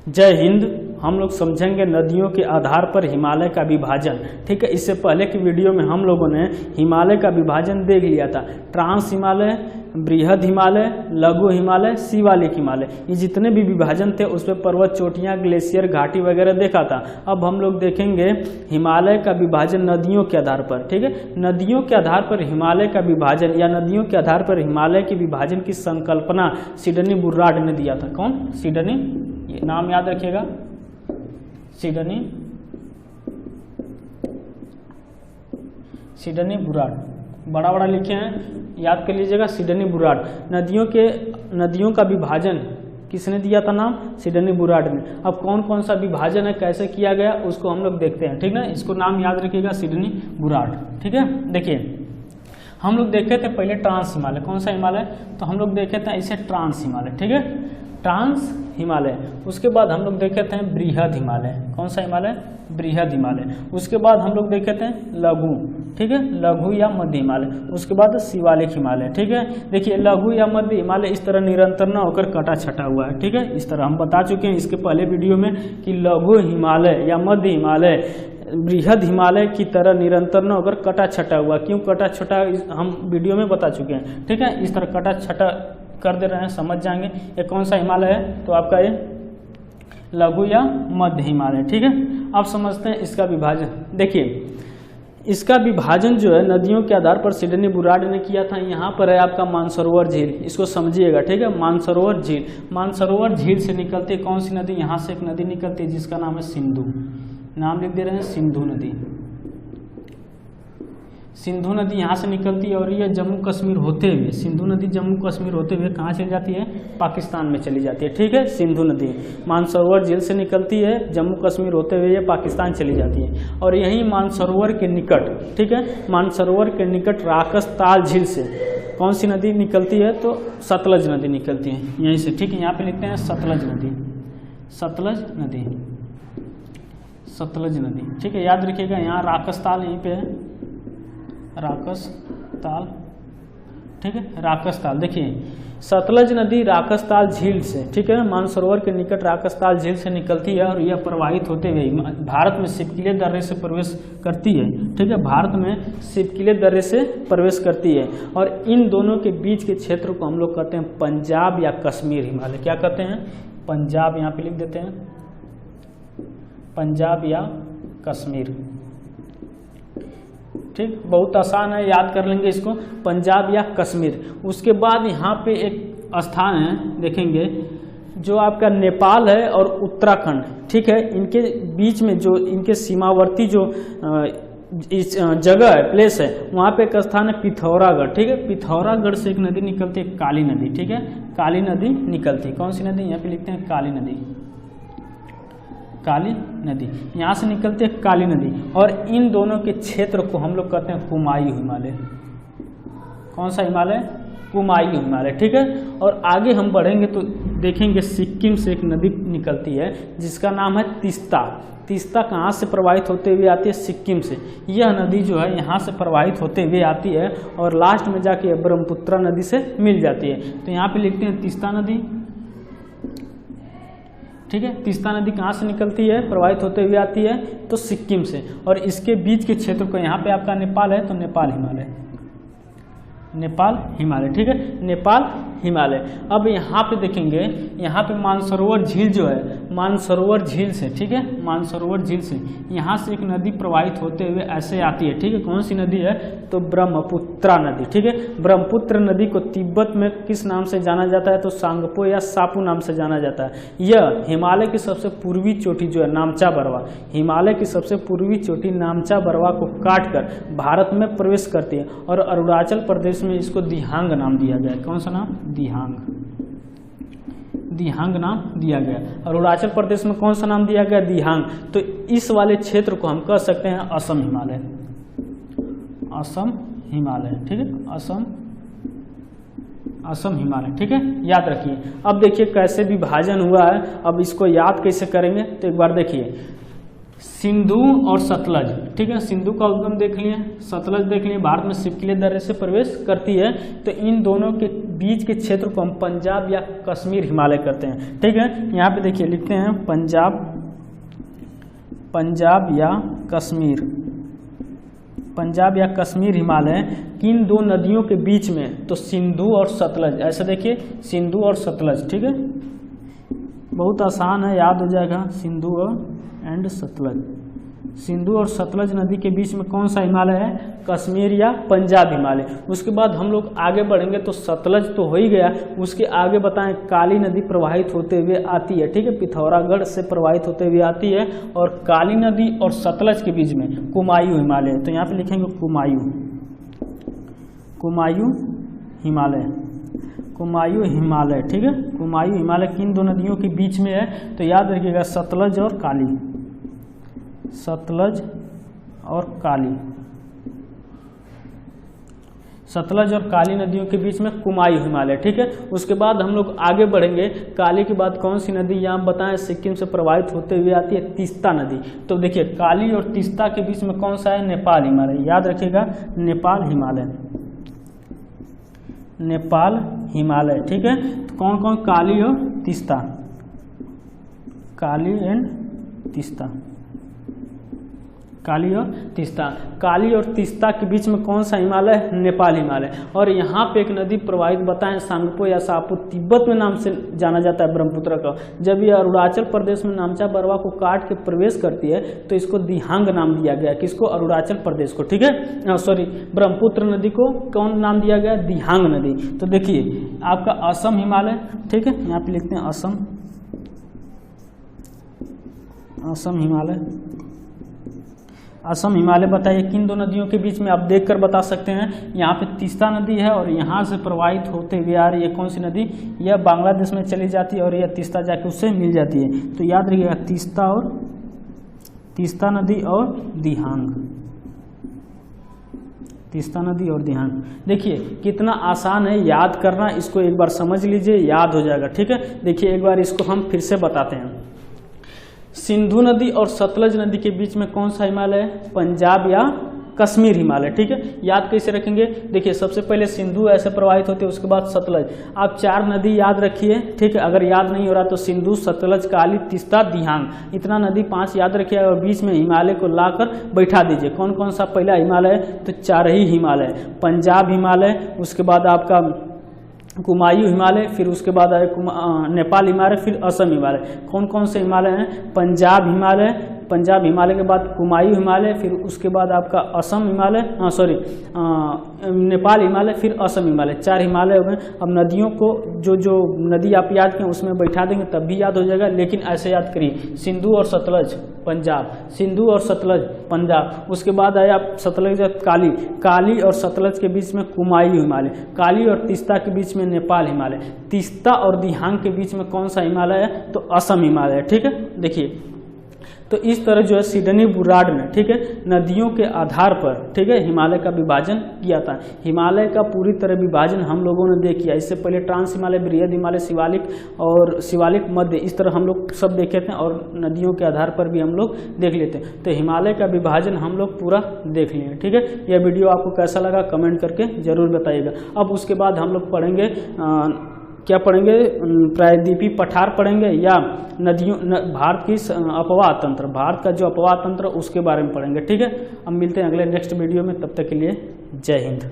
जय हिंद। हम लोग समझेंगे नदियों के आधार पर हिमालय का विभाजन। ठीक है, इससे पहले की वीडियो में हम लोगों ने हिमालय का विभाजन देख लिया था। ट्रांस हिमालय, बृहद हिमालय, लघु हिमालय, शिवालिक हिमालय, ये जितने भी विभाजन थे उस पर पर्वत, चोटियाँ, ग्लेशियर, घाटी वगैरह देखा था। अब हम लोग देखेंगे हिमालय का विभाजन नदियों के आधार पर। ठीक है, नदियों के आधार पर हिमालय का विभाजन या नदियों के आधार पर हिमालय के विभाजन की संकल्पना सिडनी बुर्राड ने दिया था। कौन? सिडनी, ये नाम याद रखिएगा, सिडनी बुर्राड, बड़ा बड़ा लिखे हैं, याद कर लीजिएगा, सिडनी बुर्राड। नदियों का विभाजन किसने दिया था नाम? सिडनी बुर्राड ने। अब कौन कौन सा विभाजन है, कैसे किया गया, उसको हम लोग देखते हैं। ठीक ना, इसको नाम याद रखिएगा, सिडनी बुर्राड। ठीक है, देखिए हम लोग देखे थे पहले ट्रांस हिमालय। कौन सा हिमालय? तो हम लोग देखे थे इसे ट्रांस हिमालय। ठीक है, ट्रांस हिमालय। उसके बाद हम लोग देखे थे बृहद हिमालय। कौन सा हिमालय? बृहद हिमालय। उसके बाद हम लोग देखे थे लघु। ठीक है, लघु या मध्य हिमालय। उसके बाद शिवालिक हिमालय। ठीक है, देखिए लघु या मध्य हिमालय इस तरह निरंतर न होकर कटा छटा हुआ है। ठीक है, इस तरह हम बता चुके हैं इसके पहले वीडियो में कि लघु हिमालय या मध्य हिमालय बृहद हिमालय की तरह निरंतर न होकर कटा छटा हुआ। क्यों कटा छटा, हम वीडियो में बता चुके हैं। ठीक है, इस तरह कटा छटा कर दे रहे हैं, समझ जाएंगे। ये कौन सा हिमालय है? तो आपका ये लघु या मध्य हिमालय। ठीक है, अब समझते हैं इसका विभाजन। देखिए इसका विभाजन जो है नदियों के आधार पर सिडनी बुर्राड ने किया था। यहाँ पर है आपका मानसरोवर झील, इसको समझिएगा। ठीक है, मानसरोवर झील, मानसरोवर झील से निकलती है कौन सी नदी? यहाँ से एक नदी निकलती है जिसका नाम है सिंधु। नाम लिख दे रहे हैं, सिंधु नदी। सिंधु नदी यहाँ से निकलती है और ये जम्मू कश्मीर होते हुए, सिंधु नदी जम्मू कश्मीर होते हुए कहाँ चली जाती है? पाकिस्तान में चली जाती है। ठीक है, सिंधु नदी मानसरोवर झील से निकलती है, जम्मू कश्मीर होते हुए ये पाकिस्तान चली जाती है। और यही मानसरोवर के निकट, ठीक है, मानसरोवर के निकट राकसताल झील से कौन सी नदी निकलती है? तो सतलज नदी निकलती है यहीं से। ठीक है, यहाँ पे लिखते हैं सतलज नदी, सतलज नदी, सतलज नदी। ठीक है, याद रखिएगा, यहाँ राकसताल यहीं पे है, राकसताल। ठीक है, राकसताल। देखिए सतलज नदी राकसताल झील से, ठीक है, मानसरोवर के निकट राकसताल झील से निकलती है और यह प्रवाहित होते हुए भारत में सिपकिले दर्रे से प्रवेश करती है। ठीक है, भारत में सिपकिले दर्रे से प्रवेश करती है और इन दोनों के बीच के क्षेत्र को हम लोग कहते हैं पंजाब या कश्मीर हिमालय। क्या कहते हैं? पंजाब, यहाँ पे लिख देते हैं पंजाब या कश्मीर। ठीक, बहुत आसान है, याद कर लेंगे इसको, पंजाब या कश्मीर। उसके बाद यहाँ पे एक स्थान है, देखेंगे, जो आपका नेपाल है और उत्तराखंड। ठीक है, इनके बीच में जो इनके सीमावर्ती जो इस जगह है, प्लेस है, वहाँ पे एक स्थान है पिथौरागढ़। ठीक है, पिथौरागढ़ से एक नदी निकलती है, काली नदी। ठीक है, काली नदी निकलती है। कौन सी नदी? यहाँ पे लिखते हैं काली नदी, काली नदी, यहाँ से निकलती है काली नदी। और इन दोनों के क्षेत्र को हम लोग कहते हैं कुमायूं हिमालय। कौन सा हिमालय? कुमायूं हिमालय। ठीक है, और आगे हम बढ़ेंगे तो देखेंगे सिक्किम से एक नदी निकलती है जिसका नाम है तीस्ता। तीस्ता कहाँ से प्रवाहित होते हुए आती है? सिक्किम से। यह नदी जो है यहाँ से प्रवाहित होते हुए आती है और लास्ट में जाके ब्रह्मपुत्र नदी से मिल जाती है। तो यहाँ पे लिखते हैं तीस्ता नदी। ठीक है, तीस्ता नदी कहाँ से निकलती है, प्रवाहित होते हुए आती है? तो सिक्किम से। और इसके बीच के क्षेत्र को, यहाँ पे आपका नेपाल है तो नेपाल हिमालय, नेपाल हिमालय। ठीक है, नेपाल हिमालय। अब यहाँ पे देखेंगे, यहाँ पे मानसरोवर झील जो है, मानसरोवर झील से, ठीक है, मानसरोवर झील से यहाँ से एक नदी प्रवाहित होते हुए ऐसे आती है। ठीक है, कौन सी नदी है? तो ब्रह्मपुत्रा नदी। ठीक है, ब्रह्मपुत्र नदी को तिब्बत में किस नाम से जाना जाता है? तो सांगपो या सापू नाम से जाना जाता है। यह हिमालय की सबसे पूर्वी चोटी जो है नामचा बरवा, हिमालय की सबसे पूर्वी चोटी नामचा बरवा को काट कर भारत में प्रवेश करती है और अरुणाचल प्रदेश में इसको दिहांग नाम दिया गया है। कौन सा नाम? दिहांग, दिहांग नाम दिया गया। अरुणाचल प्रदेश में कौन सा नाम दिया गया? दिहांग। तो इस वाले क्षेत्र को हम कह सकते हैं असम हिमालय, असम हिमालय। ठीक है, असम, असम हिमालय। ठीक है, याद रखिए। अब देखिए कैसे विभाजन हुआ है, अब इसको याद कैसे करेंगे? तो एक बार देखिए, सिंधु और सतलज। ठीक है, सिंधु का उद्गम देख लिए, सतलज देख लिए, भारत में सिपकिले दर्रे से प्रवेश करती है। तो इन दोनों के बीच के क्षेत्र को हम पंजाब या कश्मीर हिमालय करते हैं। ठीक है, यहाँ पे देखिए लिखते हैं पंजाब या कश्मीर, पंजाब या कश्मीर हिमालय किन दो नदियों के बीच में, तो सिंधु और सतलज। ऐसे देखिए सिंधु और सतलज। ठीक है, बहुत आसान है, याद हो जाएगा, सिंधु एंड सतलज। सिंधु और सतलज नदी के बीच में कौन सा हिमालय है, कश्मीर या पंजाब हिमालय। उसके बाद हम लोग आगे बढ़ेंगे तो सतलज तो हो ही गया, उसके आगे बताएं काली नदी प्रवाहित होते हुए आती है। ठीक है, पिथौरागढ़ से प्रवाहित होते हुए आती है, और काली नदी और सतलज के बीच में कुमायूं हिमालय। तो यहाँ पे लिखेंगे कुमायूं हिमालय, कुमायूं हिमालय। ठीक है, कुमायूं हिमालय किन दो नदियों के बीच में है, तो याद रखिएगा सतलज और काली, सतलज और काली, सतलज और काली नदियों के बीच में कुमायूं हिमालय। ठीक है, उसके बाद हम लोग आगे बढ़ेंगे, काली के बाद कौन सी नदी यहाँ बताएं सिक्किम से प्रवाहित होते हुए आती है, तीस्ता नदी। तो देखिए काली और तीस्ता के बीच में कौन सा है, नेपाल हिमालय। याद रखिएगा नेपाल हिमालय, नेपाल हिमालय। ठीक है, तो कौन कौन, काली और तीस्ता, काली एंड तीस्ता, काली और तीस्ता। काली और तीस्ता के बीच में कौन सा हिमालय है, नेपाल हिमालय। और यहाँ पे एक नदी प्रवाहित बताएं सांगपो या सापो, तिब्बत में नाम से जाना जाता है ब्रह्मपुत्र का। जब ये अरुणाचल प्रदेश में नामचा बरवा को काट के प्रवेश करती है तो इसको दिहांग नाम दिया गया। किसको, अरुणाचल प्रदेश को। ठीक है, सॉरी, ब्रह्मपुत्र नदी को कौन नाम दिया गया, दिहांग नदी। तो देखिए आपका असम हिमालय। ठीक है, यहाँ पे लिखते हैं असम, असम हिमालय। असम हिमालय बताइए किन दो नदियों के बीच में, आप देखकर बता सकते हैं। यहाँ पे तीस्ता नदी है और यहाँ से प्रवाहित होते हुए आ रही है कौन सी नदी, यह बांग्लादेश में चली जाती है और यह तीस्ता जाके उससे मिल जाती है। तो याद रखिएगा तीस्ता नदी और दिहांग, तीस्ता नदी और दिहांग। देखिए कितना आसान है याद करना, इसको एक बार समझ लीजिए, याद हो जाएगा। ठीक है, देखिए एक बार इसको हम फिर से बताते हैं। सिंधु नदी और सतलज नदी के बीच में कौन सा हिमालय है, पंजाब या कश्मीर हिमालय। ठीक है, याद कैसे रखेंगे, देखिए सबसे पहले सिंधु ऐसे प्रवाहित होती है, उसके बाद सतलज। आप 4 नदी याद रखिए। ठीक है, अगर याद नहीं हो रहा तो सिंधु, सतलज, काली, तीस्ता, दिहांग, इतना नदी 5 याद रखिए और बीच में हिमालय को लाकर बैठा दीजिए। कौन कौन सा पहला हिमालय है, तो 4 ही हिमालय, पंजाब हिमालय, उसके बाद आपका कुमायूं हिमालय, फिर उसके बाद आए नेपाल हिमालय, फिर असम हिमालय। कौन कौन से हिमालय हैं, पंजाब हिमालय, पंजाब हिमालय के बाद कुमायूं हिमालय, फिर उसके बाद आपका असम हिमालय, नेपाल हिमालय, फिर असम हिमालय। 4 हिमालय हो गए। अब नदियों को जो नदी आप याद करें उसमें बैठा देंगे तब भी याद हो जाएगा, लेकिन ऐसे याद करिए सिंधु और सतलज पंजाब, सिंधु और सतलज पंजाब। उसके बाद आया सतलज काली, काली और सतलज के बीच में कुमायूं हिमालय, काली और तीस्ता के बीच में नेपाल हिमालय, तीस्ता और दिहांग के बीच में कौन सा हिमालय है, तो असम हिमालय। ठीक है, देखिए तो इस तरह जो है सिडनी बुराड ने, ठीक है, नदियों के आधार पर, ठीक है, हिमालय का विभाजन किया था। हिमालय का पूरी तरह विभाजन हम लोगों ने देख किया। इससे पहले ट्रांस हिमालय, बृहद हिमालय, शिवालिक और शिवालिक मध्य, इस तरह हम लोग सब देखे थे, और नदियों के आधार पर भी हम लोग देख लेते हैं। तो हिमालय का विभाजन हम लोग पूरा देख लिए। ठीक है, यह वीडियो आपको कैसा लगा कमेंट करके जरूर बताइएगा। अब उसके बाद हम लोग पढ़ेंगे क्या पढ़ेंगे, प्रायद्वीपीय पठार पढ़ेंगे या नदियों भारत की अपवाह तंत्र, भारत का जो अपवाह तंत्र उसके बारे में पढ़ेंगे। ठीक है, अब मिलते हैं अगले नेक्स्ट वीडियो में, तब तक के लिए जय हिंद।